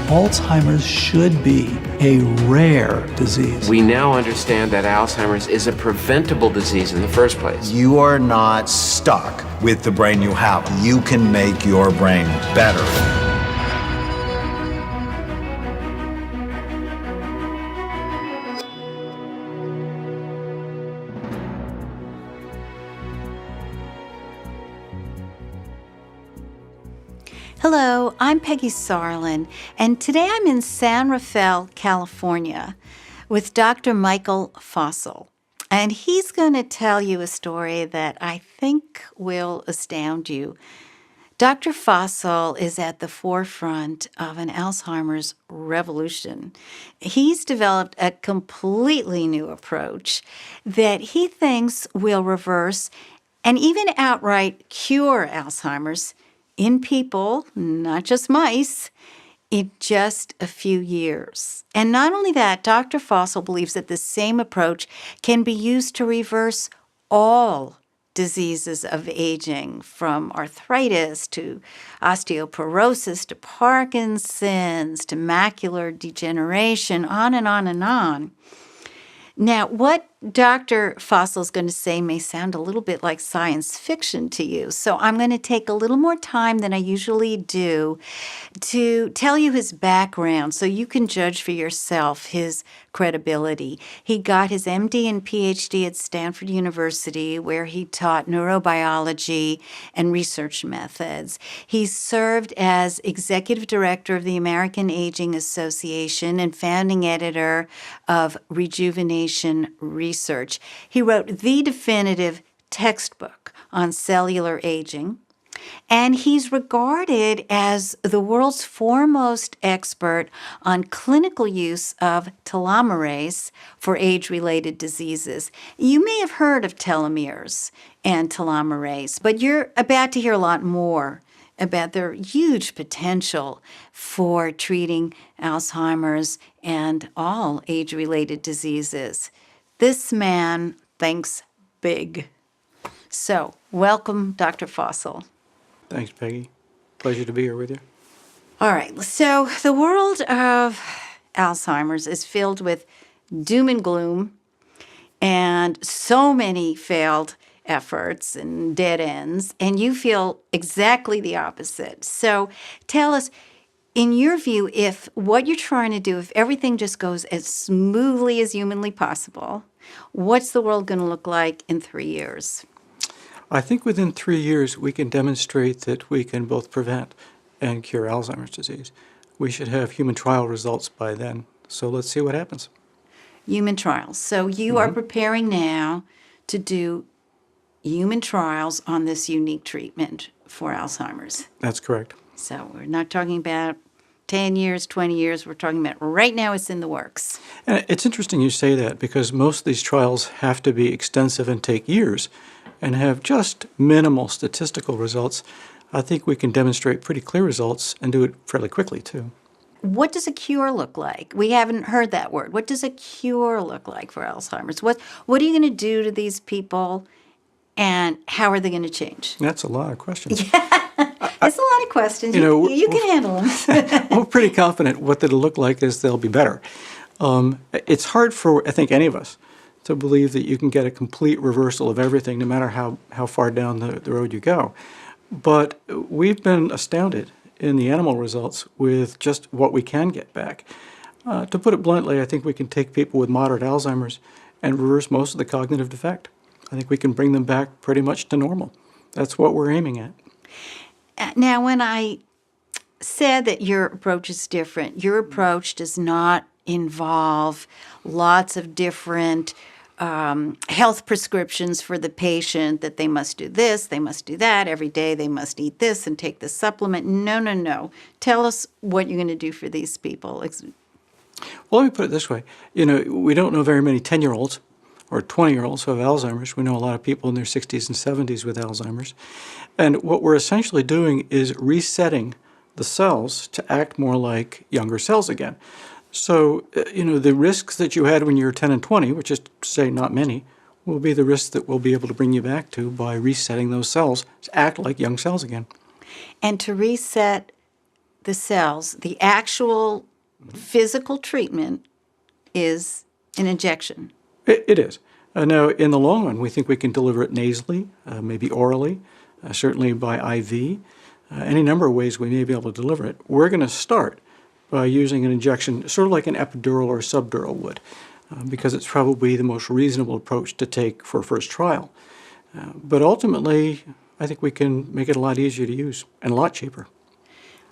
Alzheimer's should be a rare disease. We now understand that Alzheimer's is a preventable disease in the first place. You are not stuck with the brain you have. You can make your brain better. Hello, I'm Peggy Sarlin, and today I'm in San Rafael, California, with Dr. Michael Fossel. And he's going to tell you a story that I think will astound you. Dr. Fossel is at the forefront of an Alzheimer's revolution. He's developed a completely new approach that he thinks will reverse and even outright cure Alzheimer's in people, not just mice, in just a few years. And not only that, Dr. Fossel believes that the same approach can be used to reverse all diseases of aging, from arthritis to osteoporosis to Parkinson's to macular degeneration, on and on and on. Now, what Dr. Fossel is going to say may sound a little bit like science fiction to you, so I'm going to take a little more time than I usually do to tell you his background so you can judge for yourself his credibility. He got his MD and PhD at Stanford University, where he taught neurobiology and research methods. He served as executive director of the American Aging Association and founding editor of Rejuvenation Research. He wrote the definitive textbook on cellular aging, and he's regarded as the world's foremost expert on clinical use of telomerase for age-related diseases. You may have heard of telomeres and telomerase, but you're about to hear a lot more about their huge potential for treating Alzheimer's and all age-related diseases. This man thinks big. So, welcome, Dr. Fossel. Thanks, Peggy. Pleasure to be here with you. All right, so the world of Alzheimer's is filled with doom and gloom and so many failed efforts and dead ends, and you feel exactly the opposite. So tell us, in your view, if what you're trying to do, if everything just goes as smoothly as humanly possible, what's the world going to look like in 3 years? I think within 3 years we can demonstrate that we can both prevent and cure Alzheimer's disease. We should have human trial results by then. So let's see what happens. Human trials. So you are preparing now to do human trials on this unique treatment for Alzheimer's. That's correct. So we're not talking about 10 years, 20 years. We're talking about right now it's in the works. And it's interesting you say that because most of these trials have to be extensive and take years and have just minimal statistical results. I think we can demonstrate pretty clear results and do it fairly quickly, too. What does a cure look like? We haven't heard that word. What does a cure look like for Alzheimer's? What are you going to do to these people, and how are they going to change? That's a lot of questions. It's a lot of questions. You can handle them. We're pretty confident what it'll look like is they'll be better. It's hard for, I think, any of us to believe that you can get a complete reversal of everything, no matter how far down the road you go. But we've been astounded in the animal results with just what we can get back. To put it bluntly, I think we can take people with moderate Alzheimer's and reverse most of the cognitive defect. I think we can bring them back pretty much to normal. That's what we're aiming at. Now, when I said that your approach is different, your approach does not involve lots of different health prescriptions for the patient, that they must do this, they must do that, every day they must eat this and take this supplement. No. Tell us what you're going to do for these people. Well, let me put it this way. We don't know very many 10-year-olds or 20-year-olds who have Alzheimer's. We know a lot of people in their 60s and 70s with Alzheimer's. And what we're essentially doing is resetting the cells to act more like younger cells again. So, the risks that you had when you were 10 and 20, which is to say not many, will be the risks that we'll be able to bring you back to by resetting those cells to act like young cells again. And to reset the cells, the actual physical treatment is an injection. It is. Now, in the long run, we think we can deliver it nasally, maybe orally, certainly by IV, any number of ways we may be able to deliver it. We're going to start by using an injection, sort of like an epidural or subdural would, because it's probably the most reasonable approach to take for a first trial. But ultimately, I think we can make it a lot easier to use and a lot cheaper.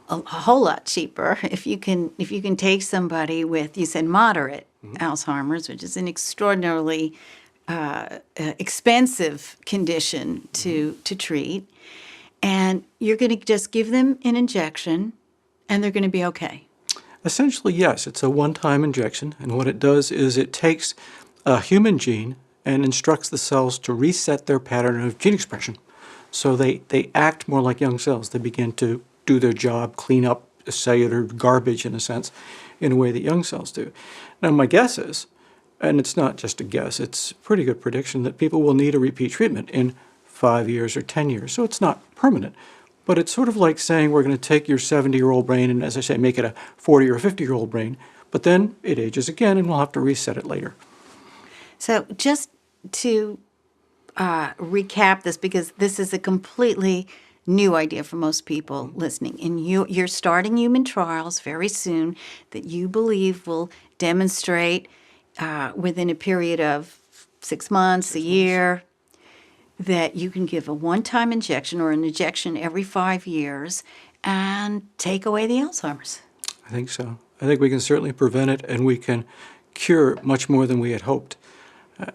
A whole lot cheaper if you can take somebody with, you said, moderate Alzheimer's, which is an extraordinarily expensive condition to treat, and you're going to just give them an injection and they're going to be okay. Essentially, yes, it's a one-time injection, and what it does is it takes a human gene and instructs the cells to reset their pattern of gene expression. So they act more like young cells. They begin to do their job, clean up cellular garbage, in a sense, in a way that young cells do. Now, my guess is, and it's not just a guess, it's a pretty good prediction, that people will need a repeat treatment in 5 years or 10 years. So it's not permanent. But it's sort of like saying we're going to take your 70-year-old brain and, as I say, make it a 40 or 50-year-old brain, but then it ages again and we'll have to reset it later. So just to recap this, because this is a completely new idea for most people listening, and you're starting human trials very soon that you believe will demonstrate within a period of 6 months, a year, that you can give a one-time injection or an injection every 5 years and take away the Alzheimer's. I think so. I think we can certainly prevent it, and we can cure much more than we had hoped.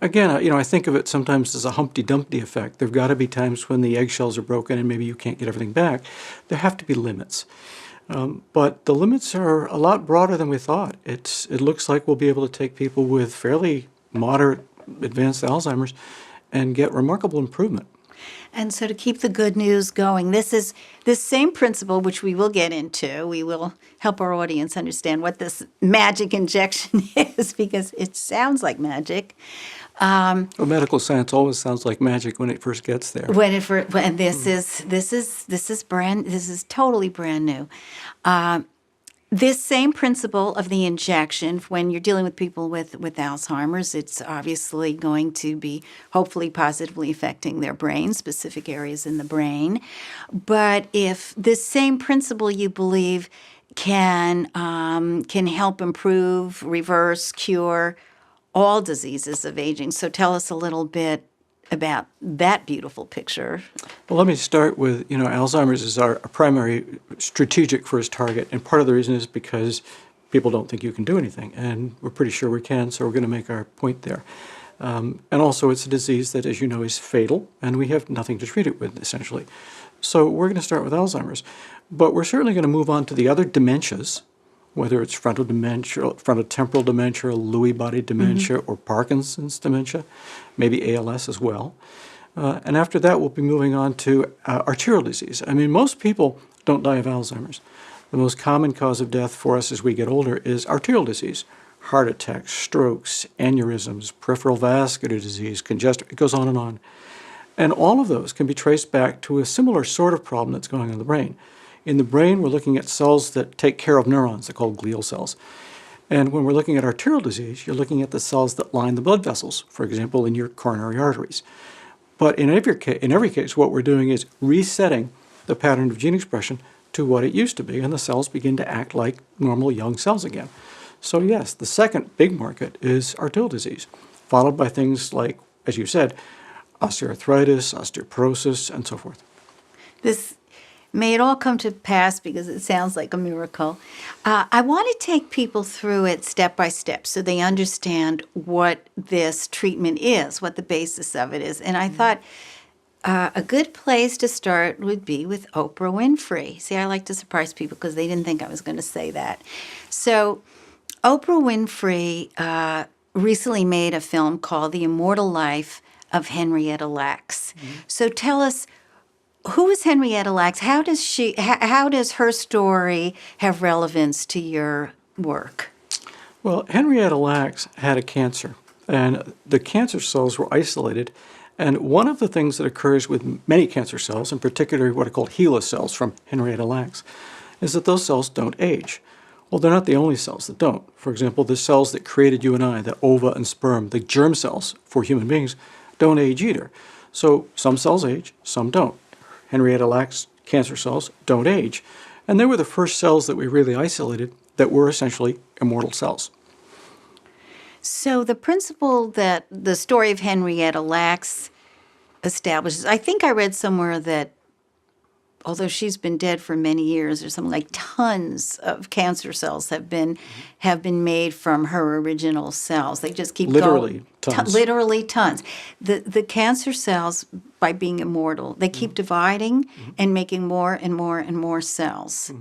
Again, I think of it sometimes as a Humpty Dumpty effect. There have got to be times when the eggshells are broken and maybe you can't get everything back. There have to be limits. But the limits are a lot broader than we thought. It looks like we'll be able to take people with fairly moderate advanced Alzheimer's and get remarkable improvement. And so to keep the good news going, this same principle, which we will get into, we will help our audience understand what this magic injection is, because it sounds like magic. Well, medical science always sounds like magic when it first gets there. And this is totally brand new. This same principle of the injection, when you're dealing with people with Alzheimer's, it's obviously going to be hopefully positively affecting their brain, specific areas in the brain. But if this same principle, you believe, can help improve, reverse, cure all diseases of aging. So tell us a little bit about that beautiful picture. Well, let me start with, Alzheimer's is our primary strategic first target, and part of the reason is because people don't think you can do anything, and we're pretty sure we can, so we're going to make our point there. And also it's a disease that, as you know, is fatal, and we have nothing to treat it with, essentially. So we're going to start with Alzheimer's, but we're certainly going to move on to the other dementias, whether it's frontotemporal dementia, Lewy body dementia, or Parkinson's dementia, maybe ALS as well. And after that, we'll be moving on to arterial disease. I mean, most people don't die of Alzheimer's. The most common cause of death for us as we get older is arterial disease. Heart attacks, strokes, aneurysms, peripheral vascular disease, congestion, it goes on and on. And all of those can be traced back to a similar sort of problem that's going on in the brain. In the brain, we're looking at cells that take care of neurons. They're called glial cells. And when we're looking at arterial disease, you're looking at the cells that line the blood vessels, for example, in your coronary arteries. But in every case, what we're doing is resetting the pattern of gene expression to what it used to be, and the cells begin to act like normal young cells again. So yes, the second big market is arterial disease, followed by things like, as you said, osteoarthritis, osteoporosis, and so forth. May it all come to pass, because it sounds like a miracle. I want to take people through it step by step so they understand what this treatment is, what the basis of it is. And I thought a good place to start would be with Oprah Winfrey. See, I like to surprise people because they didn't think I was going to say that. So Oprah Winfrey recently made a film called The Immortal Life of Henrietta Lacks. So tell us, who is Henrietta Lacks? How does her story have relevance to your work? Well, Henrietta Lacks had a cancer, and the cancer cells were isolated. And one of the things that occurs with many cancer cells, in particular what are called HeLa cells from Henrietta Lacks, is that those cells don't age. Well, they're not the only cells that don't. For example, the cells that created you and I, the ova and sperm, the germ cells for human beings, don't age either. So some cells age, some don't. Henrietta Lacks cancer cells don't age. And they were the first cells that we really isolated that were essentially immortal cells. So the principle that the story of Henrietta Lacks establishes, I think I read somewhere that although she's been dead for many years or something, like tons of cancer cells have been made from her original cells. They just keep Literally going. tons. Literally tons. The cancer cells, by being immortal, they keep dividing and making more and more and more cells.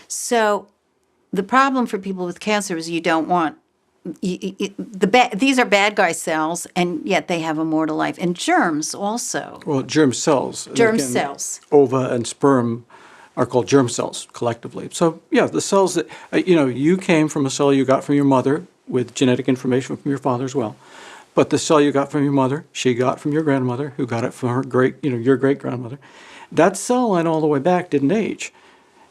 So the problem for people with cancer is you don't want these are bad guy cells, and yet they have immortal life. And germs also. Well, germ cells. Germ again, cells. Ova and sperm are called germ cells collectively. So, yeah, the cells that, you came from a cell you got from your mother with genetic information from your father as well. But the cell you got from your mother, she got from your grandmother, who got it from her your great-grandmother. That cell line all the way back didn't age.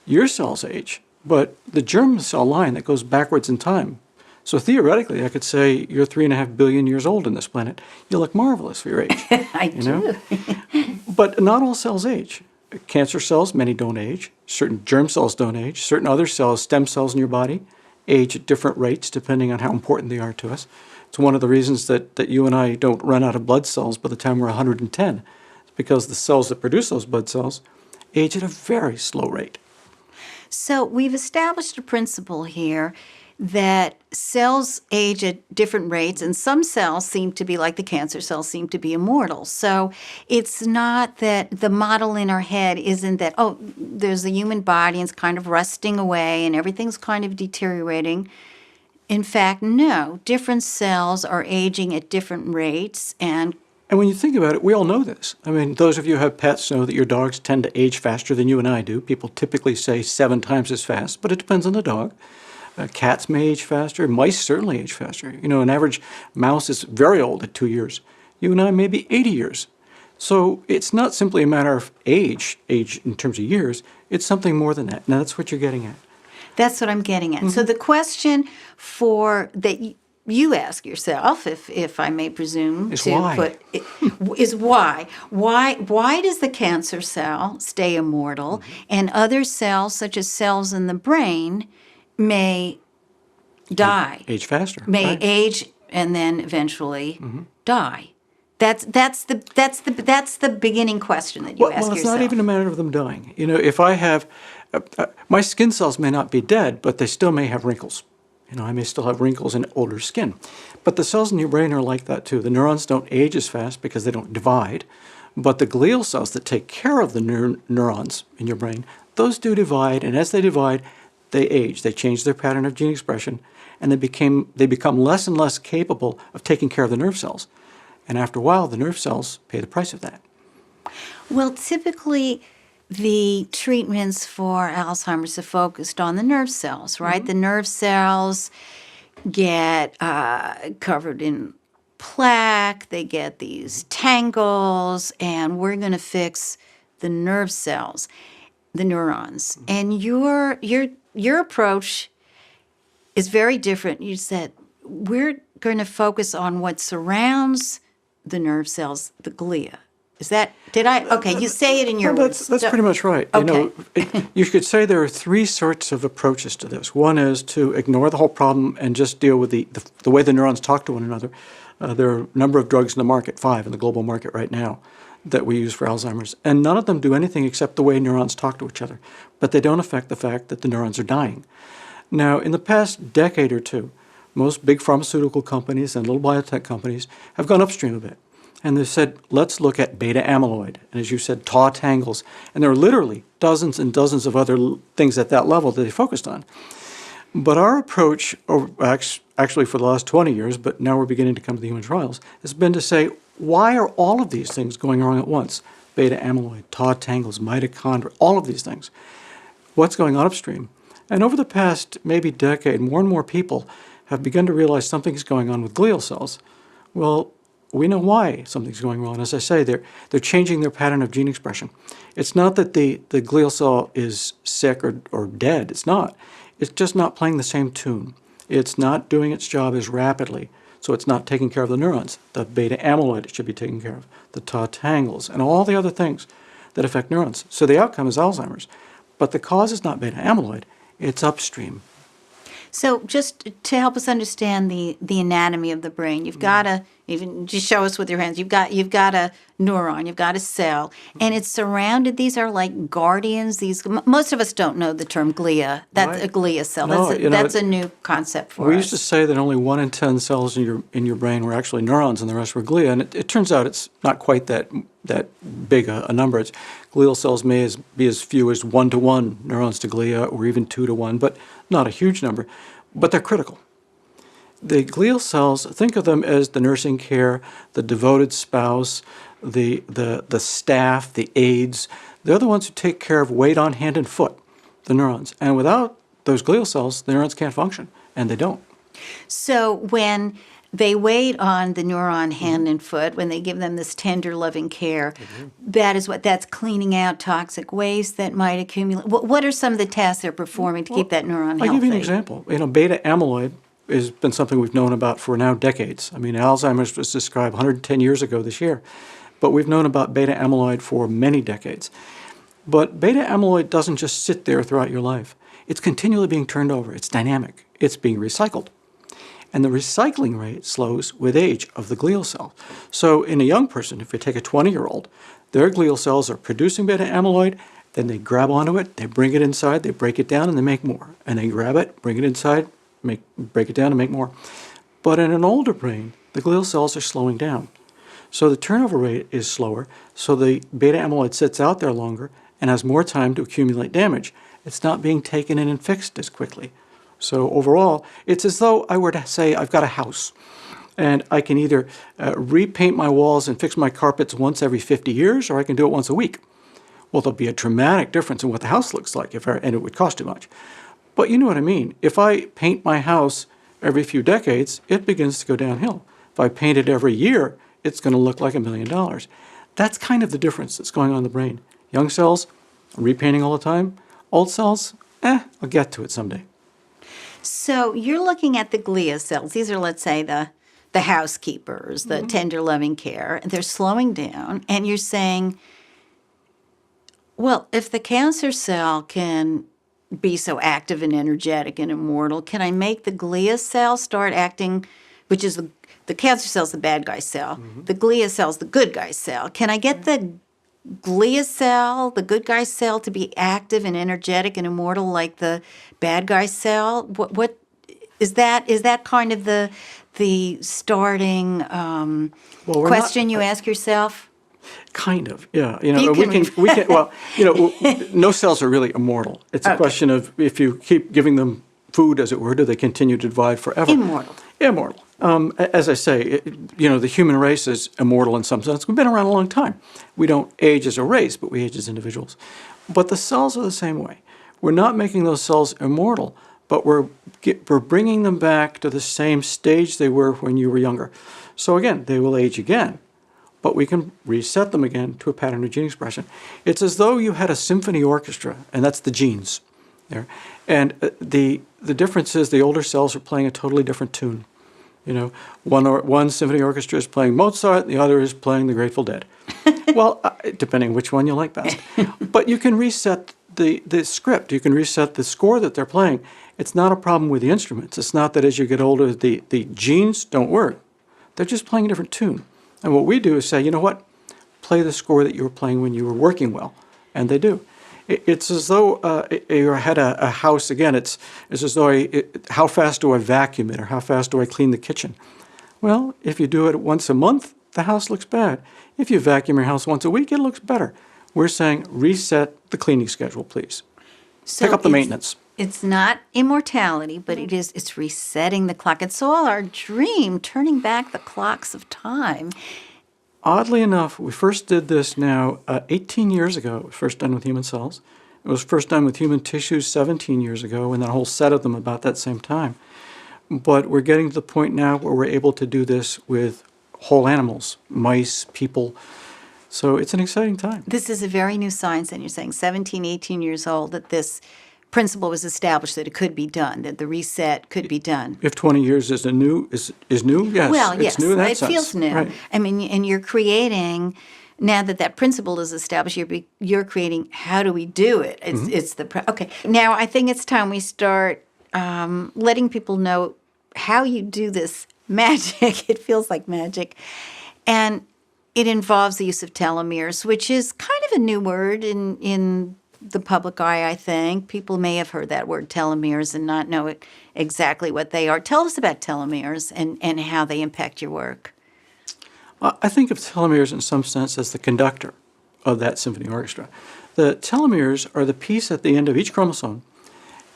Your cells age, but the germ cell line that goes backwards in time. So theoretically, I could say you're 3.5 billion years old on this planet. You look marvelous for your age. I do. But not all cells age. Cancer cells, many don't age. Certain germ cells don't age. Certain other cells, stem cells in your body, age at different rates depending on how important they are to us. It's one of the reasons that you and I don't run out of blood cells by the time we're 110. It's because the cells that produce those blood cells age at a very slow rate. So we've established a principle here that cells age at different rates, and some cells seem to be, like the cancer cells, seem to be immortal. So it's not that the model in our head isn't that, oh, there's a human body and it's kind of rusting away and everything's kind of deteriorating. In fact, no, different cells are aging at different rates. And when you think about it, we all know this. I mean, those of you who have pets know that your dogs tend to age faster than you and I do. People typically say 7 times as fast, but it depends on the dog. Cats may age faster. Mice certainly age faster. An average mouse is very old at 2 years. You and I may be 80 years. So it's not simply a matter of age in terms of years. It's something more than that. Now, that's what you're getting at. That's what I'm getting at. So the question that you ask yourself, if I may presume, is to why? Is why. Why does the cancer cell stay immortal and other cells, such as cells in the brain, may die, Age faster. may right. age, and then eventually die. That's the beginning question that you ask Well, it's yourself. not even a matter of them dying. If I have, my skin cells may not be dead, but they still may have wrinkles. I may still have wrinkles and older skin. But the cells in your brain are like that too. The neurons don't age as fast because they don't divide. But the glial cells that take care of the neurons in your brain, those do divide, and as they divide, they age. They change their pattern of gene expression, and they become less and less capable of taking care of the nerve cells. And after a while, the nerve cells pay the price of that. Well, typically, the treatments for Alzheimer's are focused on the nerve cells, right? The nerve cells get covered in plaque, they get these tangles, and we're going to fix the nerve cells, the neurons. And your approach is very different. You said, we're going to focus on what surrounds the nerve cells, the glia. Is that, okay, you say it in your words. That's pretty much right. Okay. You could say there are 3 sorts of approaches to this. One is to ignore the whole problem and just deal with the way the neurons talk to one another. There are a number of drugs in the market, 5 in the global market right now, that we use for Alzheimer's. And none of them do anything except the way neurons talk to each other. But they don't affect the fact that the neurons are dying. Now, in the past decade or two, most big pharmaceutical companies and little biotech companies have gone upstream a bit. And they said, let's look at beta amyloid. And as you said, tau tangles. And there are literally dozens and dozens of other things at that level that they focused on. But our approach, actually for the last 20 years, but now we're beginning to come to the human trials, has been to say, why are all of these things going wrong at once? Beta amyloid, tau tangles, mitochondria, all of these things. What's going on upstream? And over the past maybe decade, more and more people have begun to realize something's going on with glial cells. Well, we know why something's going wrong. As I say, they're changing their pattern of gene expression. It's not that the glial cell is sick or dead. It's not. It's just not playing the same tune. It's not doing its job as rapidly, so it's not taking care of the neurons. The beta amyloid it should be taking care of, the tau tangles, and all the other things that affect neurons. So the outcome is Alzheimer's. But the cause is not beta amyloid. It's upstream. So just to help us understand the anatomy of the brain, you've got to even just show us with your hands. You've got a neuron, you've got a cell, and it's surrounded. These are like guardians. Most of us don't know the term glia. That's Right. a glia cell. No, That's a new concept for us. We used to say that only 1 in 10 cells in your brain were actually neurons, and the rest were glia. And it turns out it's not quite that big a number. Glial cells may be as few as 1-to-1 neurons to glia, or even 2-to-1, but not a huge number. But they're critical. The glial cells, think of them as the nursing care, the devoted spouse, the staff, the aides. They're the ones who take care of weight on hand and foot, the neurons. And without those glial cells, the neurons can't function, and they don't. So when they wait on the neuron hand and foot, when they give them this tender, loving care, that's cleaning out toxic waste that might accumulate. What are some of the tasks they're performing to keep that neuron healthy? I'll give you an example. Beta amyloid has been something we've known about for now decades. I mean, Alzheimer's was described 110 years ago this year, but we've known about beta amyloid for many decades. But beta amyloid doesn't just sit there throughout your life. It's continually being turned over. It's dynamic. It's being recycled. And the recycling rate slows with age of the glial cell. So in a young person, if you take a 20-year-old, their glial cells are producing beta amyloid, then they grab onto it, they bring it inside, they break it down, and they make more. And they grab it, bring it inside, break it down, and make more. But in an older brain, the glial cells are slowing down. So the turnover rate is slower, so the beta amyloid sits out there longer and has more time to accumulate damage. It's not being taken in and fixed as quickly. So overall, it's as though I were to say I've got a house, and I can either repaint my walls and fix my carpets once every 50 years, or I can do it once a week. Well, there'll be a dramatic difference in what the house looks like, and it would cost too much. But you know what I mean. If I paint my house every few decades, it begins to go downhill. If I paint it every year, it's going to look like $1 million. That's kind of the difference that's going on in the brain. Young cells, repainting all the time. Old cells, I'll get to it someday. So you're looking at the glia cells. These are, let's say, the housekeepers, the tender, loving care. They're slowing down, and you're saying, well, if the cancer cell can be so active and energetic and immortal, can I make the glia cell start acting, which is the cancer cell's the bad guy cell, the glia cell's the good guy cell. Can I get the glia cell, the good guy cell, to be active and energetic and immortal like the bad guy cell? What is that? Is that kind of the starting question you ask yourself? Kind of, yeah. We can. Well, no cells are really immortal. It's a question of if you keep giving them food, as it were, do they continue to divide forever? Immortal. Immortal. As I say, the human race is immortal in some sense. We've been around a long time. We don't age as a race, but we age as individuals. But the cells are the same way. We're not making those cells immortal, but we're bringing them back to the same stage they were when you were younger. So again, they will age again, but we can reset them again to a pattern of gene expression. It's as though you had a symphony orchestra, and that's the genes there. And the difference is the older cells are playing a totally different tune. One symphony orchestra is playing Mozart, the other is playing the Grateful Dead. Well, depending which one you like best. But you can reset the script. You can reset the score that they're playing. It's not a problem with the instruments. It's not that as you get older, the genes don't work. They're just playing a different tune. And what we do is say, you know what? Play the score that you were playing when you were working well. And they do. It's as though you had a house, again, it's as though how fast do I vacuum it, or how fast do I clean the kitchen? Well, if you do it once a month, the house looks bad. If you vacuum your house once a week, it looks better. We're saying reset the cleaning schedule, please. So pick up the maintenance. It's not immortality, but it's resetting the clock. It's all our dream, turning back the clocks of time. Oddly enough, we first did this now 18 years ago. It was first done with human cells. It was first done with human tissues 17 years ago, and then a whole set of them about that same time. But we're getting to the point now where we're able to do this with whole animals, mice, people. So it's an exciting time. This is a very new science, and you're saying 17, 18 years old, that this principle was established, that it could be done, that the reset could be done. If 20 years is new, yes, Well, it's yes, new in that it sense. feels new. Right. I mean, and you're creating, now that that principle is established, you're creating, how do we do it? It's okay. Now I think it's time we start letting people know how you do this magic. It feels like magic. And it involves the use of telomeres, which is kind of a new word in the public eye, I think. People may have heard that word telomeres and not know exactly what they are. Tell us about telomeres and how they impact your work. I think of telomeres in some sense as the conductor of that symphony orchestra. The telomeres are the piece at the end of each chromosome.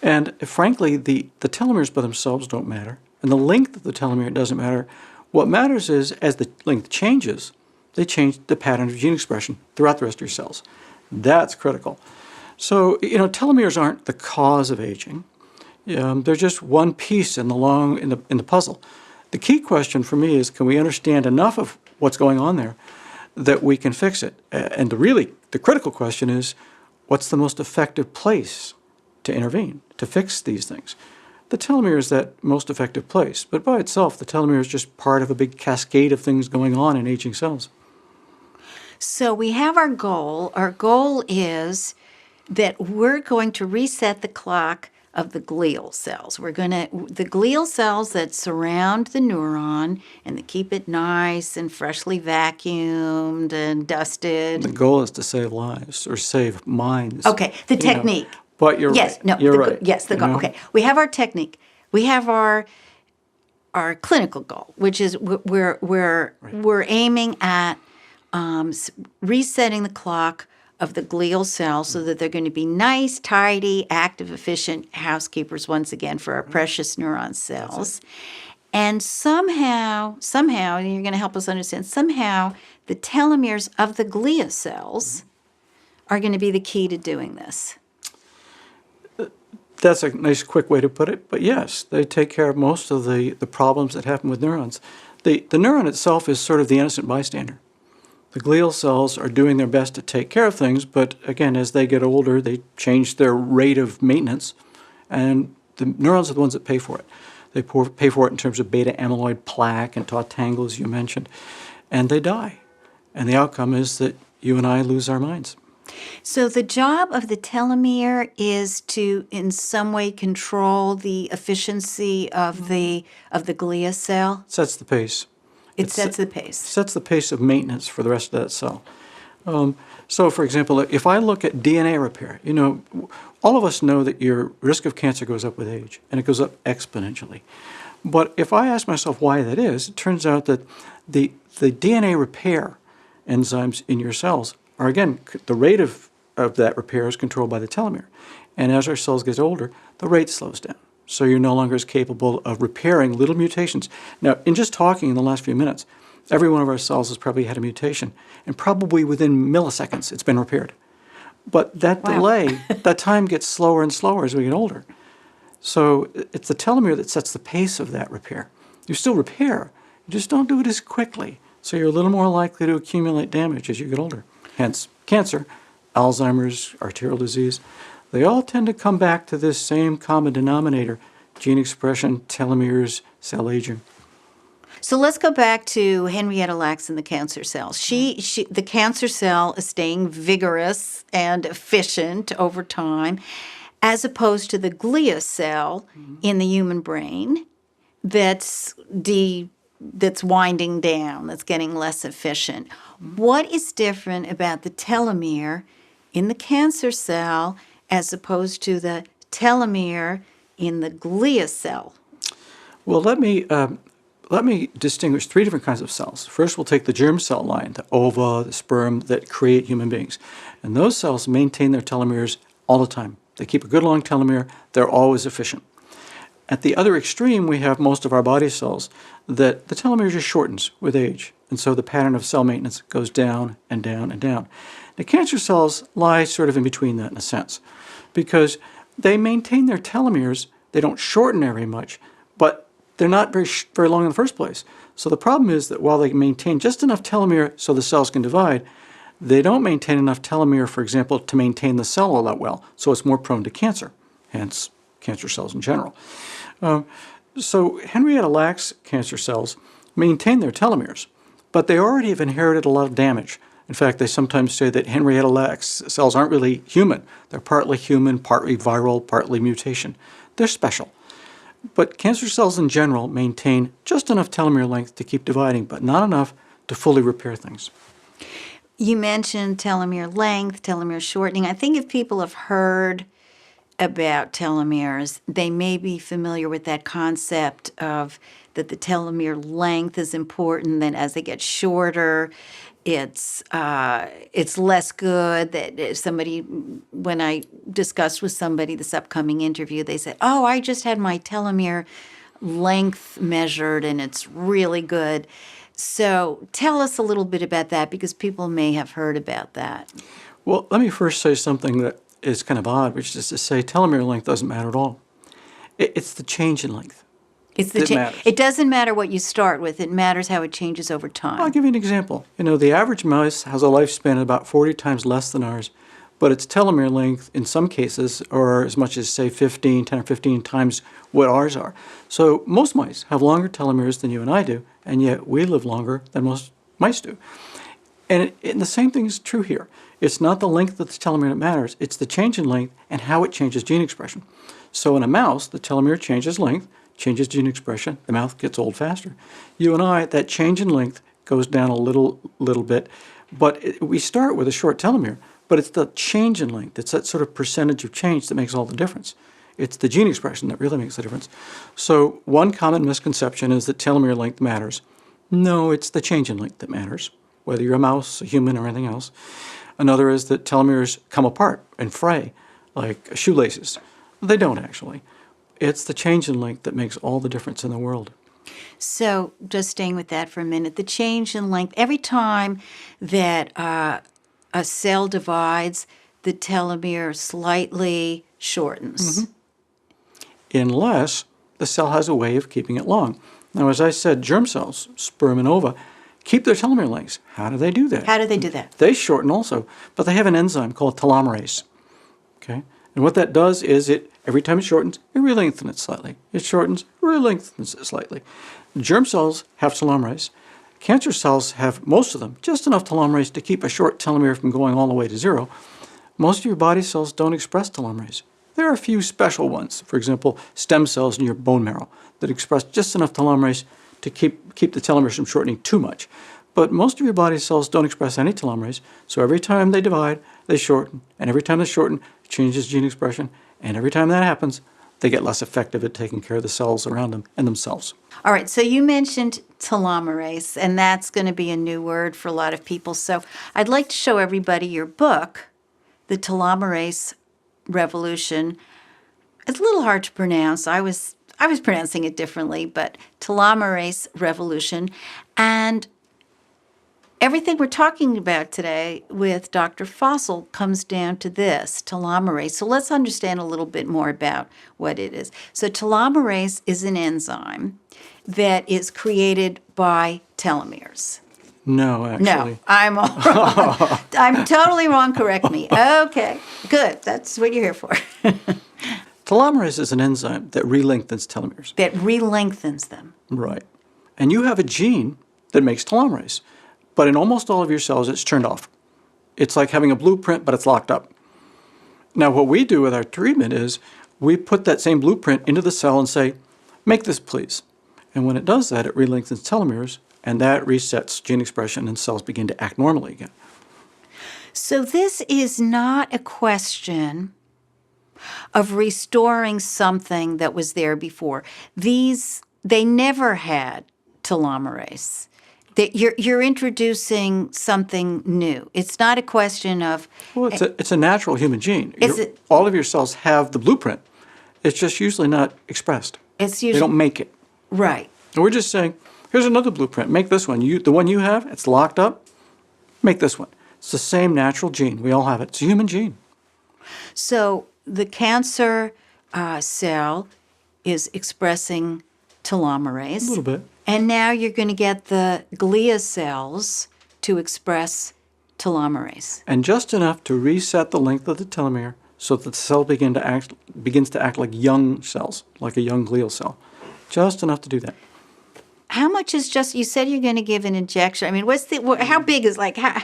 And frankly, the telomeres by themselves don't matter. And the length of the telomere doesn't matter. What matters is, as the length changes, they change the pattern of gene expression throughout the rest of your cells. That's critical. So, telomeres aren't the cause of aging. They're just one piece in the puzzle. The key question for me is, can we understand enough of what's going on there that we can fix it? And the critical question is, what's the most effective place to intervene, to fix these things? The telomere is that most effective place, but by itself, the telomere is just part of a big cascade of things going on in aging cells. So we have our goal. Our goal is that we're going to reset the clock of the glial cells. The glial cells that surround the neuron and that keep it nice and freshly vacuumed and dusted. The goal is to save lives or save minds. Okay, the technique. But you're yes, right. No, you're right. Yes, the goal. Okay, we have our technique. We have our clinical goal, which is we're aiming at resetting the clock of the glial cells so that they're going to be nice, tidy, active, efficient housekeepers once again for our precious neuron cells. And somehow, and you're going to help us understand, somehow the telomeres of the glia cells are going to be the key to doing this. That's a nice, quick way to put it. But yes, they take care of most of the problems that happen with neurons. The neuron itself is sort of the innocent bystander. The glial cells are doing their best to take care of things, but again, as they get older, they change their rate of maintenance, and the neurons are the ones that pay for it. They pay for it in terms of beta amyloid plaque and tau tangles, as you mentioned, and they die. And the outcome is that you and I lose our minds. So the job of the telomere is to, in some way, control the efficiency of the glia cell. Sets the pace. It sets the pace. Sets the pace of maintenance for the rest of that cell. So, for example, if I look at DNA repair, all of us know that your risk of cancer goes up with age, and it goes up exponentially. But if I ask myself why that is, it turns out that the DNA repair enzymes in your cells are, again, the rate of that repair is controlled by the telomere. And as our cells get older, the rate slows down. So you're no longer as capable of repairing little mutations. Now, in just talking in the last few minutes, every one of our cells has probably had a mutation, and probably within milliseconds it's been repaired. But that delay, that time gets slower and slower as we get older. So it's the telomere that sets the pace of that repair. You still repair, you just don't do it as quickly. So you're a little more likely to accumulate damage as you get older. Hence, cancer, Alzheimer's, arterial disease, they all tend to come back to this same common denominator: gene expression, telomeres, cell aging. So let's go back to Henrietta Lacks and the cancer cell. The cancer cell is staying vigorous and efficient over time, as opposed to the glia cell in the human brain that's winding down, that's getting less efficient. What is different about the telomere in the cancer cell as opposed to the telomere in the glia cell? Well, let me distinguish three different kinds of cells. First, we'll take the germ cell line, the ova, the sperm that create human beings. And those cells maintain their telomeres all the time. They keep a good long telomere. They're always efficient. At the other extreme, we have most of our body cells that the telomere just shortens with age. And so the pattern of cell maintenance goes down and down and down. The cancer cells lie sort of in between that in a sense, because they maintain their telomeres. They don't shorten very much, but they're not very long in the first place. So the problem is that while they maintain just enough telomere so the cells can divide, they don't maintain enough telomere, for example, to maintain the cell all that well. So it's more prone to cancer, hence cancer cells in general. So Henrietta Lacks cancer cells maintain their telomeres, but they already have inherited a lot of damage. In fact, they sometimes say that Henrietta Lacks cells aren't really human. They're partly human, partly viral, partly mutation. They're special. But cancer cells in general maintain just enough telomere length to keep dividing, but not enough to fully repair things. You mentioned telomere length, telomere shortening. I think if people have heard about telomeres, they may be familiar with that concept of that the telomere length is important, that as they get shorter, it's less good. That if somebody, when I discussed with somebody this upcoming interview, they said, "Oh, I just had my telomere length measured and it's really good." So tell us a little bit about that, because people may have heard about that. Well, let me first say something that is kind of odd, which is to say telomere length doesn't matter at all. It's the change in length. It's that matters. It doesn't matter what you start with. It matters how it changes over time. I'll give you an example. The average mouse has a lifespan of about 40 times less than ours, but its telomere length in some cases are as much as, say, 10 or 15 times what ours are. So most mice have longer telomeres than you and I do, and yet we live longer than most mice do. And the same thing is true here. It's not the length of the telomere that matters. It's the change in length and how it changes gene expression. So in a mouse, the telomere changes length, changes gene expression, the mouth gets old faster. You and I, that change in length goes down a little bit, but we start with a short telomere, but it's the change in length. It's that sort of percentage of change that makes all the difference. It's the gene expression that really makes the difference. So one common misconception is that telomere length matters. No, it's the change in length that matters, whether you're a mouse, a human, or anything else. Another is that telomeres come apart and fray, like shoelaces. They don't actually. It's the change in length that makes all the difference in the world. So just staying with that for a minute, the change in length, every time that a cell divides, the telomere slightly shortens. Mm-hmm. Unless the cell has a way of keeping it long. Now, as I said, germ cells, sperm and ova, keep their telomere lengths. How do they do that? How do they do that? They shorten also, but they have an enzyme called telomerase. Okay? And what that does is every time it shortens, it re-lengthens it slightly. It shortens, re-lengthens it slightly. Germ cells have telomerase. Cancer cells have, most of them, just enough telomerase to keep a short telomere from going all the way to zero. Most of your body cells don't express telomerase. There are a few special ones, for example, stem cells in your bone marrow, that express just enough telomerase to keep the telomeres from shortening too much. But most of your body cells don't express any telomerase, so every time they divide, they shorten, and every time they shorten, it changes gene expression, and every time that happens, they get less effective at taking care of the cells around them and themselves. All right, so you mentioned telomerase, and that's going to be a new word for a lot of people. So I'd like to show everybody your book, The Telomerase Revolution. It's a little hard to pronounce. I was pronouncing it differently, but Telomerase Revolution. And everything we're talking about today with Dr. Fossil comes down to this, telomerase. So let's understand a little bit more about what it is. So telomerase is an enzyme that is created by telomeres. No, actually. No, I'm all wrong. I'm totally wrong. Correct me. Okay, good. That's what you're here for. Telomerase is an enzyme that re-lengthens telomeres. That re-lengthens them. Right. And you have a gene that makes telomerase. But in almost all of your cells, it's turned off. It's like having a blueprint, but it's locked up. Now, what we do with our treatment is we put that same blueprint into the cell and say, make this, please. And when it does that, it re-lengthens telomeres, and that resets gene expression, and cells begin to act normally again. So this is not a question of restoring something that was there before. They never had telomerase. You're introducing something new. It's not a question of... Well, it's a natural human gene. Is it? All of your cells have the blueprint. It's just usually not expressed. It's They usually... don't make it. Right. And we're just saying, here's another blueprint. Make this one. The one you have, it's locked up. Make this one. It's the same natural gene. We all have it. It's a human gene. So the cancer cell is expressing telomerase. A little bit. And now you're going to get the glia cells to express telomerase. And just enough to reset the length of the telomere so that the cell begins to act like young cells, like a young glial cell. Just enough to do that. How much is just, you said you're going to give an injection. I mean, how big is, like, how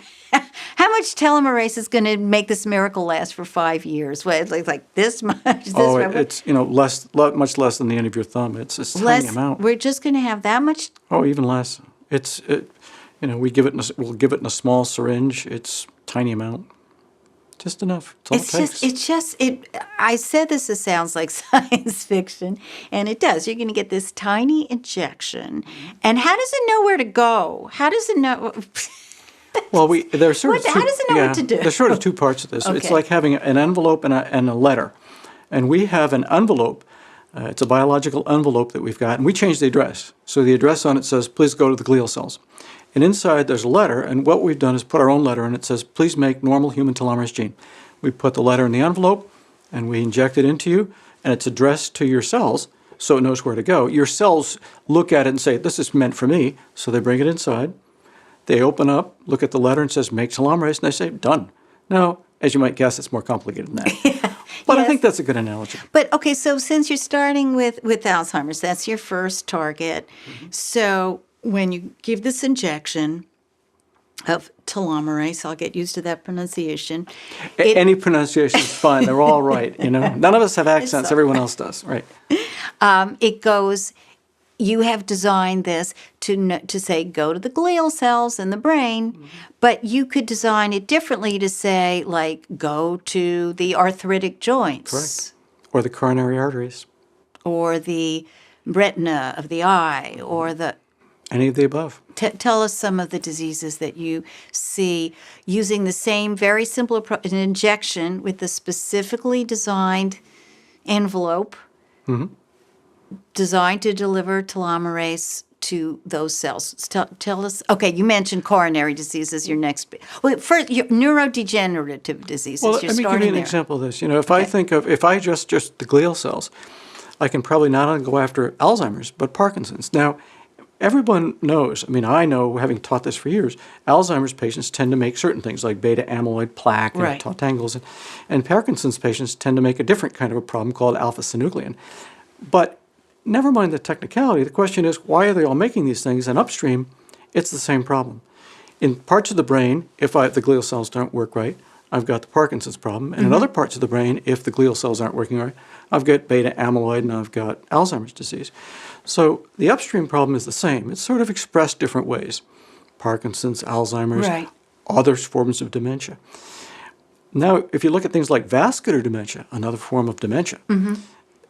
much telomerase is going to make this miracle last for 5 years? What, like this much? This much? It's, much less than the end of your thumb. It's a tiny amount. We're just going to have that much? Oh, even less. We'll give it in a small syringe. It's tiny amount. Just enough. That's all it takes. I said this, it sounds like science fiction, and it does. You're going to get this tiny injection. And how does it know where to go? How does it know? Well, there's sort of two, how does it know what to do? There's sort of two parts of this. Okay. It's like having an envelope and a letter. And we have an envelope. It's a biological envelope that we've got, and we changed the address. So the address on it says, please go to the glial cells. And inside there's a letter, and what we've done is put our own letter, and it says, please make normal human telomerase gene. We put the letter in the envelope, and we inject it into you, and it's addressed to your cells, so it knows where to go. Your cells look at it and say, this is meant for me, so they bring it inside. They open up, look at the letter, and says, make telomerase, and they say, done. Now, as you might guess, it's more complicated than that. But yes. I think that's a good analogy. But, okay, so since you're starting with Alzheimer's, that's your first target. Mm-hmm. So when you give this injection of telomerase, I'll get used to that pronunciation. Any pronunciation is fine. They're all right, None of us have accents. Everyone else does, right? It goes, you have designed this to say, go to the glial cells in the brain, but you could design it differently to say, like, go to the arthritic joints. Correct. Or the coronary arteries. Or the retina of the eye, or the... Any of the above. Tell us some of the diseases that you see using the same very simple approach, an injection with the specifically designed envelope designed to deliver telomerase to those cells. Tell us. Okay, you mentioned coronary disease as your next. Well, first, your neurodegenerative diseases. Well, let me give you an example of this. If I just the glial cells, I can probably not only go after Alzheimer's but Parkinson's. Now, everyone knows, I know, having taught this for years, Alzheimer's patients tend to make certain things like beta amyloid plaque and tau tangles, and Parkinson's patients tend to make a different kind of a problem called alpha-synuclein. But never mind the technicality, the question is, why are they all making these things? And upstream, it's the same problem. In parts of the brain, if the glial cells don't work right, I've got the Parkinson's problem. And in other parts of the brain, if the glial cells aren't working right, I've got beta amyloid and I've got Alzheimer's disease. So the upstream problem is the same. It's sort of expressed different ways. Parkinson's, Alzheimer's, other forms of dementia. Now, if you look at things like vascular dementia, another form of dementia,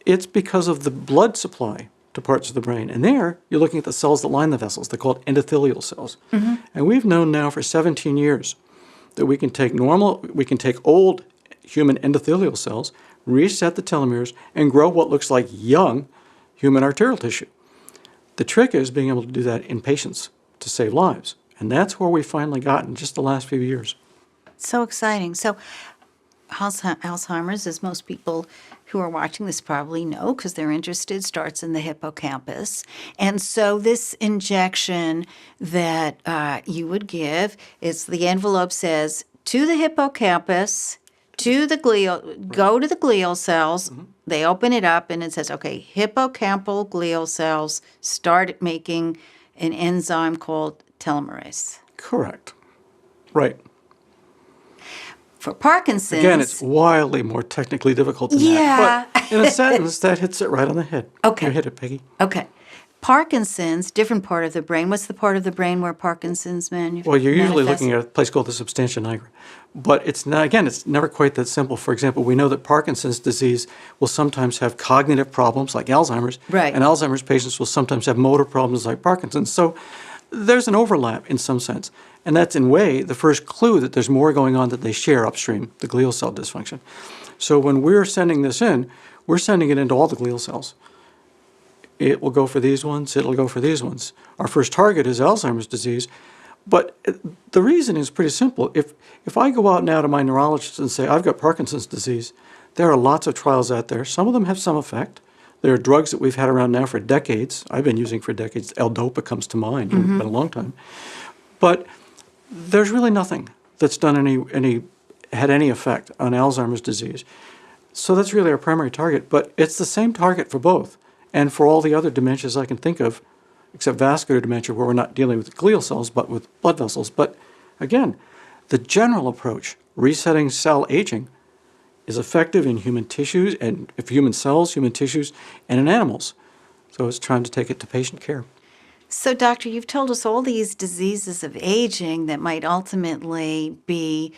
it's because of the blood supply to parts of the brain. And there, you're looking at the cells that line the vessels. They're called endothelial cells. And we've known now for 17 years that we can take old human endothelial cells, reset the telomeres, and grow what looks like young human arterial tissue. The trick is being able to do that in patients to save lives. And that's where we finally got in just the last few years. So exciting. So Alzheimer's, as most people who are watching this probably know because they're interested, starts in the hippocampus. And so this injection that you would give, the envelope says, to the hippocampus, to the go to the glial cells. They open it up and it says, okay, hippocampal glial cells start making an enzyme called telomerase. Correct. Right. For Parkinson's... Again, it's wildly more technically difficult than that. But in a sentence, that hits it right on the head. Okay. You hit it, Peggy. Okay. Parkinson's, different part of the brain. What's the part of the brain where Parkinson's manifests? Well, you're usually looking at a place called the substantia nigra. But it's not, again, it's never quite that simple. For example, we know that Parkinson's disease will sometimes have cognitive problems like Alzheimer's. Right. And Alzheimer's patients will sometimes have motor problems like Parkinson's. So there's an overlap in some sense. And that's in a way the first clue that there's more going on that they share upstream, the glial cell dysfunction. So when we're sending this in, we're sending it into all the glial cells. It will go for these ones, it'll go for these ones. Our first target is Alzheimer's disease. But the reason is pretty simple. If I go out now to my neurologist and say, I've got Parkinson's disease, there are lots of trials out there. Some of them have some effect. There are drugs that we've had around now for decades. I've been using for decades. L-Dopa comes to mind. It's been a long time. But there's really nothing that's done had any effect on Alzheimer's disease. So that's really our primary target. But it's the same target for both, and for all the other dementias I can think of, except vascular dementia, where we're not dealing with glial cells, but with blood vessels. But again, the general approach, resetting cell aging, is effective in human tissues, and if human cells, human tissues, and in animals. So it's trying to take it to patient care. So, doctor, you've told us all these diseases of aging that might ultimately be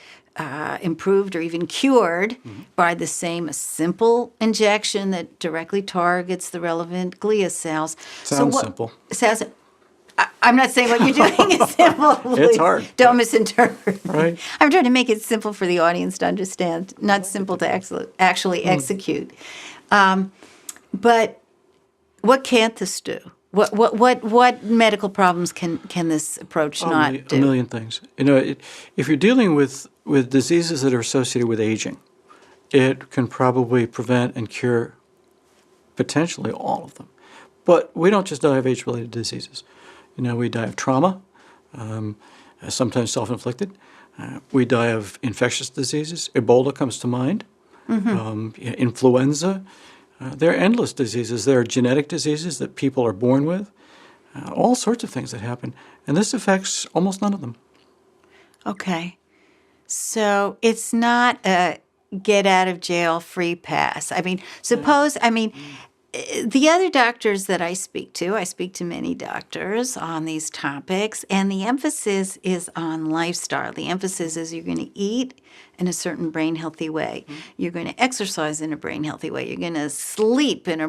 improved or even cured by the same simple injection that directly targets the relevant glia cells. Sounds simple. I'm not saying what you're doing is simple. It's hard. Don't misinterpret. Right. I'm trying to make it simple for the audience to understand, not simple to actually execute. But what can't this do? What medical problems can this approach not do? A million things. If you're dealing with diseases that are associated with aging, it can probably prevent and cure potentially all of them. But we don't just die of age-related diseases. We die of trauma, sometimes self-inflicted. We die of infectious diseases. Ebola comes to mind. Influenza. There are endless diseases. There are genetic diseases that people are born with. All sorts of things that happen. And this affects almost none of them. Okay. So it's not a get-out-of-jail-free pass. The other doctors that I speak to many doctors on these topics, and the emphasis is on lifestyle. The emphasis is you're going to eat in a certain brain healthy way. You're going to exercise in a brain healthy way. You're going to sleep in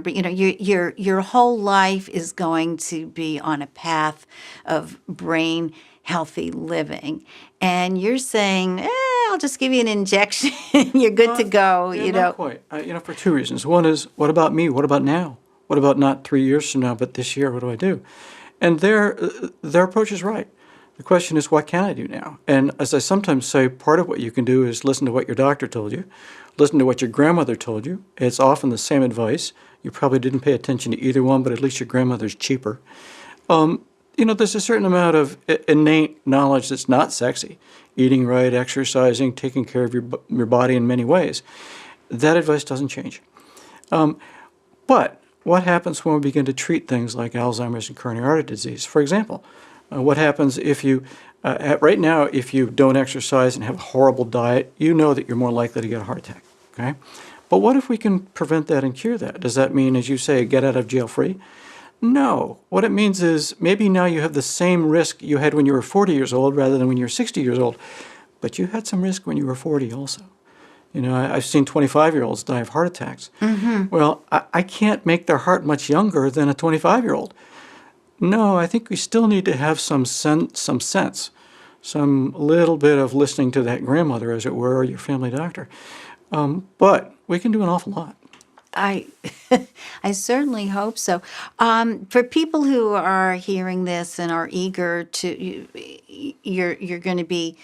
your whole life is going to be on a path of brain healthy living. And you're saying, I'll just give you an injection. You're good to go. Not quite. For two reasons. One is, what about me? What about now? What about not 3 years from now, but this year? What do I do? And their approach is right. The question is, what can I do now? And as I sometimes say, part of what you can do is listen to what your doctor told you, listen to what your grandmother told you. It's often the same advice. You probably didn't pay attention to either one, but at least your grandmother's cheaper. There's a certain amount of innate knowledge that's not sexy. Eating right, exercising, taking care of your body in many ways. That advice doesn't change. But what happens when we begin to treat things like Alzheimer's and coronary artery disease? For example, what happens if you, right now, if you don't exercise and have a horrible diet, you know that you're more likely to get a heart attack, okay? But what if we can prevent that and cure that? Does that mean, as you say, get out of jail free? No. What it means is maybe now you have the same risk you had when you were 40 years old rather than when you were 60 years old, but you had some risk when you were 40 also. I've seen 25-year-olds die of heart attacks. Well, I can't make their heart much younger than a 25-year-old. No, I think we still need to have some sense, some little bit of listening to that grandmother, as it were, or your family doctor. But we can do an awful lot. I certainly hope so. For people who are hearing this and are eager to, you're going to be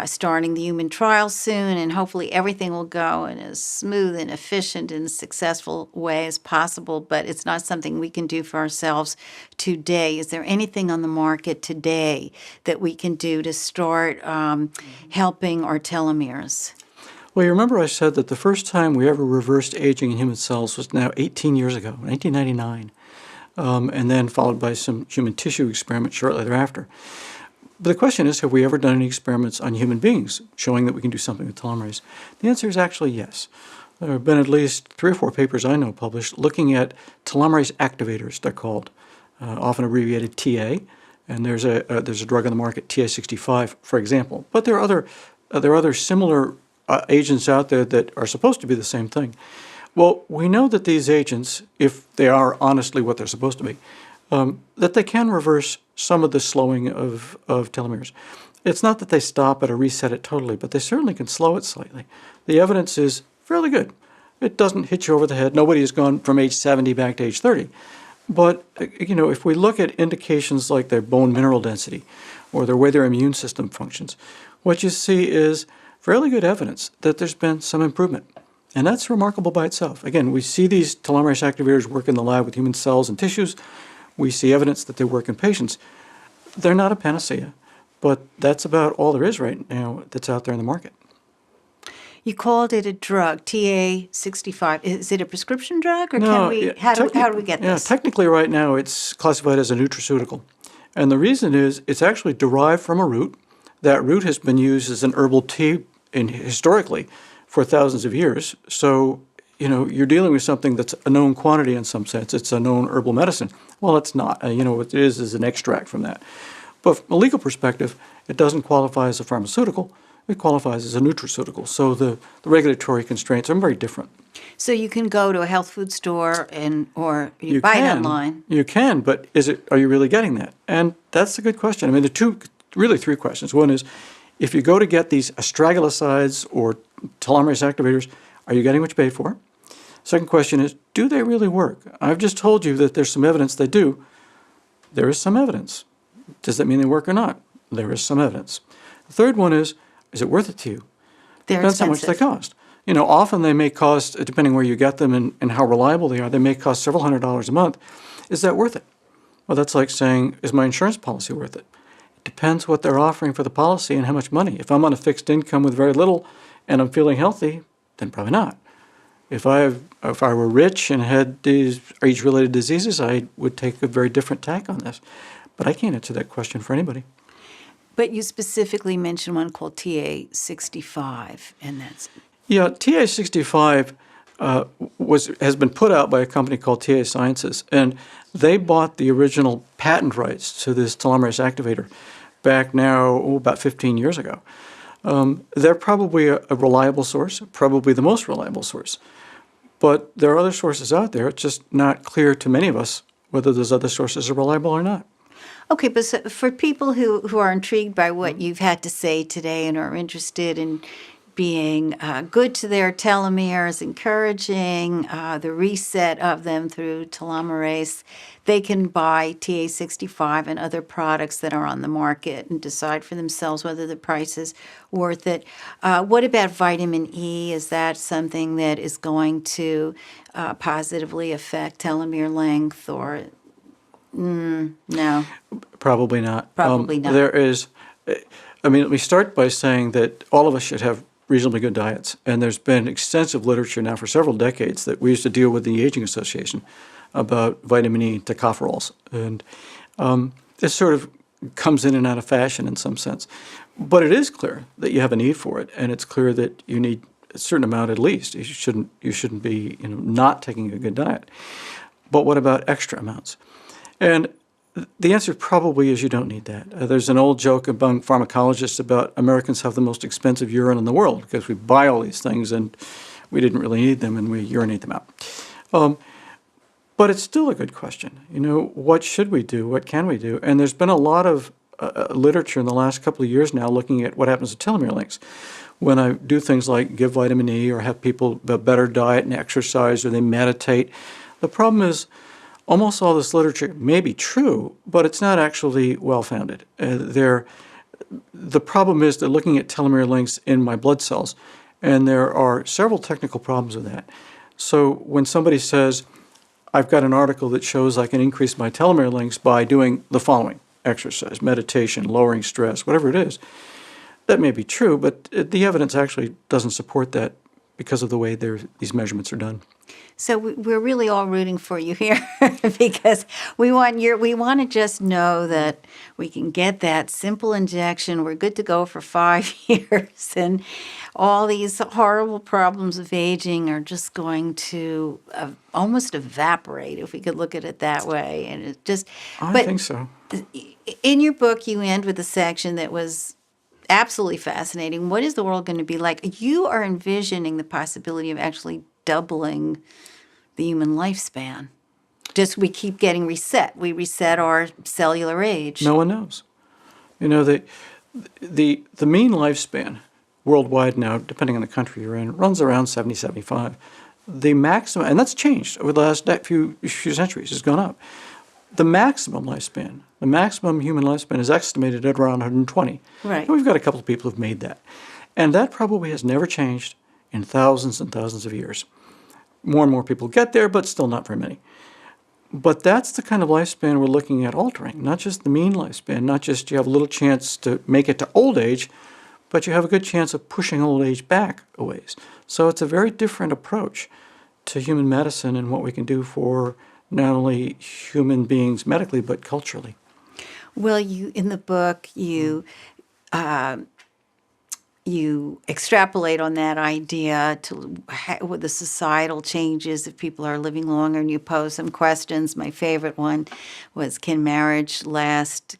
starting the human trial soon, and hopefully everything will go in as smooth and efficient and successful way as possible, but it's not something we can do for ourselves today. Is there anything on the market today that we can do to start helping our telomeres? Well, you remember I said that the first time we ever reversed aging in human cells was now 18 years ago, 1999, and then followed by some human tissue experiments shortly thereafter. But the question is, have we ever done any experiments on human beings showing that we can do something with telomerase? The answer is actually yes. There have been at least 3 or 4 papers I know published looking at telomerase activators, they're called, often abbreviated TA, and there's a drug on the market, TA65, for example. But there are other similar agents out there that are supposed to be the same thing. Well, we know that these agents, if they are honestly what they're supposed to be, that they can reverse some of the slowing of telomeres. It's not that they stop it or reset it totally, but they certainly can slow it slightly. The evidence is fairly good. It doesn't hit you over the head. Nobody has gone from age 70 back to age 30. But, if we look at indications like their bone mineral density or the way their immune system functions, what you see is fairly good evidence that there's been some improvement. And that's remarkable by itself. Again, we see these telomerase activators work in the lab with human cells and tissues. We see evidence that they work in patients. They're not a panacea, but that's about all there is right now that's out there in the market. You called it a drug, TA65. Is it a prescription drug, or No, how do we get yeah, this? technically right now it's classified as a nutraceutical. And the reason is it's actually derived from a root. That root has been used as an herbal tea historically for thousands of years. So, you're dealing with something that's a known quantity in some sense. It's a known herbal medicine. Well, it's not. What it is an extract from that. But from a legal perspective, it doesn't qualify as a pharmaceutical. It qualifies as a nutraceutical. So the regulatory constraints are very different. So you can go to a health food store or you buy it online. You can, but are you really getting that? And that's a good question. I mean, really three questions. One is, if you go to get these astragalosides or telomerase activators, are you getting what you paid for? Second question is, do they really work? I've just told you that there's some evidence they do. There is some evidence. Does that mean they work or not? There is some evidence. The third one is it worth it to you? They're Depends how much they cost. Often they may cost, depending where you get them and how reliable they are, they may cost several $100s a month. Is that worth it? Well, that's like saying, is my insurance policy worth it? It depends what they're offering for the policy and how much money. If I'm on a fixed income with very little and I'm feeling healthy, then probably not. If I were rich and had these age-related diseases, I would take a very different tack on this. But I can't answer that question for anybody. But you specifically mentioned one called TA65, and that's... Yeah, TA65 has been put out by a company called TA Sciences, and they bought the original patent rights to this telomerase activator back now about 15 years ago. They're probably a reliable source, probably the most reliable source. But there are other sources out there. It's just not clear to many of us whether those other sources are reliable or not. Okay, but so for people who are intrigued by what you've had to say today and are interested in being good to their telomeres, encouraging the reset of them through telomerase, they can buy TA65 and other products that are on the market and decide for themselves whether the price is worth it. What about vitamin E? Is that something that is going to positively affect telomere length, or no? Probably not. Probably not. Let me start by saying that all of us should have reasonably good diets. And there's been extensive literature now for several decades that we used to deal with the Aging Association about vitamin E tocopherols. And this sort of comes in and out of fashion in some sense. But it is clear that you have a need for it, and it's clear that you need a certain amount at least. You shouldn't be not taking a good diet. But what about extra amounts? And the answer probably is you don't need that. There's an old joke among pharmacologists about Americans have the most expensive urine in the world because we buy all these things and we didn't really need them and we urinate them out. But it's still a good question. What should we do? What can we do? And there's been a lot of literature in the last couple of years now looking at what happens to telomere lengths. When I do things like give vitamin E or have people a better diet and exercise or they meditate, the problem is almost all this literature may be true, but it's not actually well-founded. The problem is they're looking at telomere lengths in my blood cells, and there are several technical problems with that. So when somebody says, I've got an article that shows I can increase my telomere lengths by doing the following: exercise, meditation, lowering stress, whatever it is, that may be true, but the evidence actually doesn't support that because of the way these measurements are done. So we're really all rooting for you here because we want to just know that we can get that simple injection. We're good to go for 5 years, and all these horrible problems of aging are just going to almost evaporate, if we could look at it that way. And it just, I think so. In your book, you end with a section that was absolutely fascinating. What is the world going to be like? You are envisioning the possibility of actually doubling the human lifespan. Just we keep getting reset. We reset our cellular age. No one knows. The mean lifespan worldwide now, depending on the country you're in, runs around 70, 75. The maximum, and that's changed over the last few centuries, has gone up. The maximum lifespan, the maximum human lifespan is estimated at around 120. Right. And we've got a couple of people who've made that. And that probably has never changed in thousands and thousands of years. More and more people get there, but still not very many. But that's the kind of lifespan we're looking at altering, not just the mean lifespan, not just you have a little chance to make it to old age, but you have a good chance of pushing old age back a ways. So it's a very different approach to human medicine and what we can do for not only human beings medically, but culturally. Well, in the book, you extrapolate on that idea to with the societal changes if people are living longer, and you pose some questions. My favorite one was, can a marriage last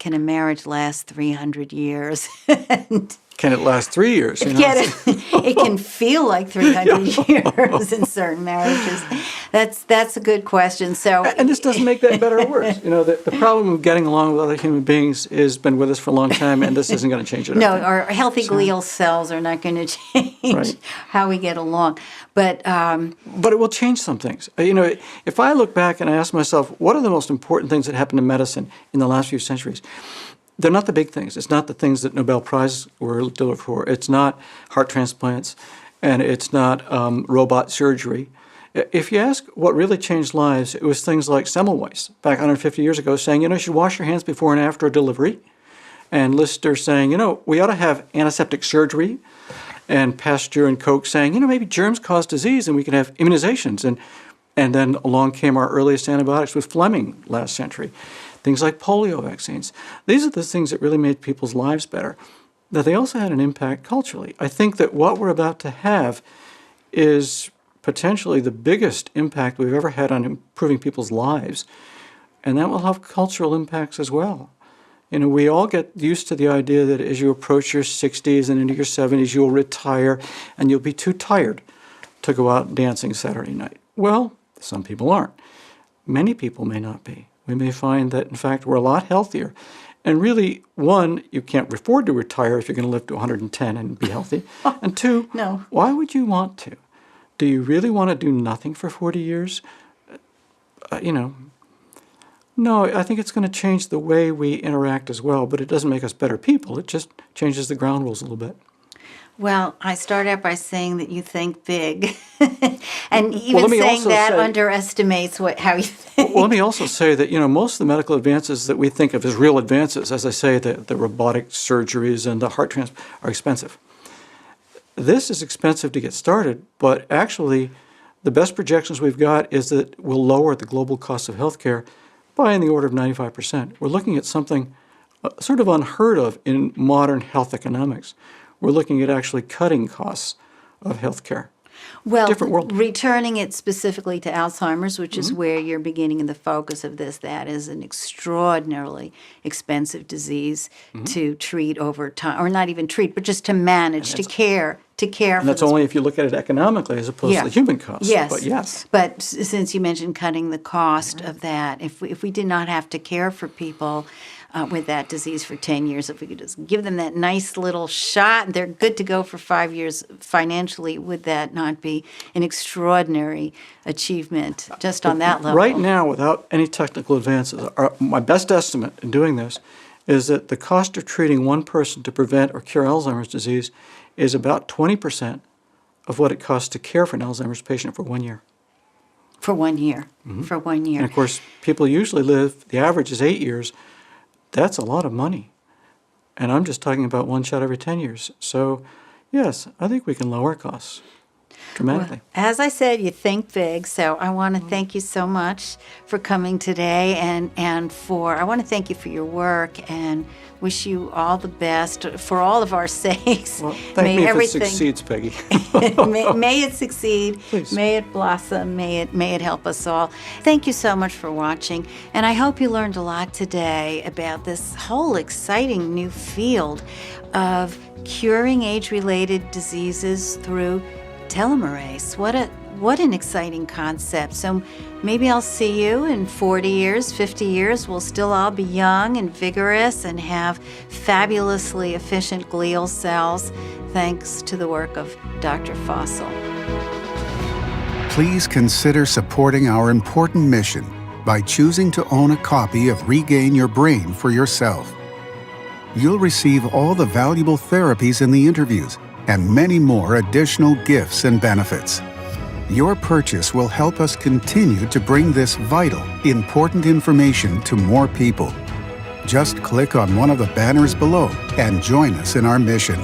300 years? And Can it last 3 years? it can feel like 300 years in certain marriages. That's a good question. So, and this doesn't make that better or worse. The problem of getting along with other human beings has been with us for a long time, and this isn't going to change it. no, our healthy glial cells are not going to change how we get along. But it will change some things. If I look back and I ask myself, what are the most important things that happened in medicine in the last few centuries? They're not the big things. It's not the things that Nobel Prizes were delivered for. It's not heart transplants, and it's not robot surgery. If you ask what really changed lives, it was things like Semmelweis back 150 years ago saying, you should wash your hands before and after a delivery. And Lister saying, we ought to have antiseptic surgery. And Pasteur and Koch saying, maybe germs cause disease and we can have immunizations. And then along came our earliest antibiotics with Fleming last century. Things like polio vaccines. These are the things that really made people's lives better. Now, they also had an impact culturally. I think that what we're about to have is potentially the biggest impact we've ever had on improving people's lives, and that will have cultural impacts as well. We all get used to the idea that as you approach your 60s and into your 70s, you'll retire and you'll be too tired to go out dancing Saturday night. Well, some people aren't. Many people may not be. We may find that, in fact, we're a lot healthier. And really, one, you can't afford to retire if you're going to live to 110 and be healthy. And two, no. Why would you want to? Do you really want to do nothing for 40 years? No, I think it's going to change the way we interact as well, but it doesn't make us better people. It just changes the ground rules a little bit. Well, I start out by saying that you think big, and even saying that underestimates how you think. Well, let me also say that most of the medical advances that we think of as real advances, as I say, the robotic surgeries and the heart transplant, are expensive. This is expensive to get started, but actually, the best projections we've got is that it will lower the global cost of healthcare by in the order of 95%. We're looking at something sort of unheard of in modern health economics. We're looking at actually cutting costs of healthcare. Well, different world. Returning it specifically to Alzheimer's, which is where you're beginning the focus of this, that is an extraordinarily expensive disease to treat over time, or not even treat, but just to manage, to care. And that's only if you look at it economically as opposed to the human cost. Yes. But yes. But since you mentioned cutting the cost of that, if we did not have to care for people with that disease for 10 years, if we could just give them that nice little shot, they're good to go for 5 years financially, would that not be an extraordinary achievement just on that level? Right now, without any technical advances, my best estimate in doing this is that the cost of treating one person to prevent or cure Alzheimer's disease is about 20% of what it costs to care for an Alzheimer's patient for 1 year. For 1 year. For 1 year. And of course, people usually live, the average is 8 years. That's a lot of money. And I'm just talking about one shot every 10 years. So, yes, I think we can lower costs dramatically. Well, as I said, you think big. So I want to thank you so much for coming today, and I want to thank you for your work and wish you all the best for all of our sakes. Well, thank me if it succeeds, Peggy. may it succeed. Please. May it blossom. May it help us all. Thank you so much for watching, and I hope you learned a lot today about this whole exciting new field of curing age-related diseases through telomerase. What an exciting concept. So maybe I'll see you in 40 years, 50 years. We'll still all be young and vigorous and have fabulously efficient glial cells, thanks to the work of Dr. Fossel. Please consider supporting our important mission by choosing to own a copy of Regain Your Brain for yourself. You'll receive all the valuable therapies in the interviews, and many more additional gifts and benefits. Your purchase will help us continue to bring this vital, important information to more people. Just click on one of the banners below and join us in our mission.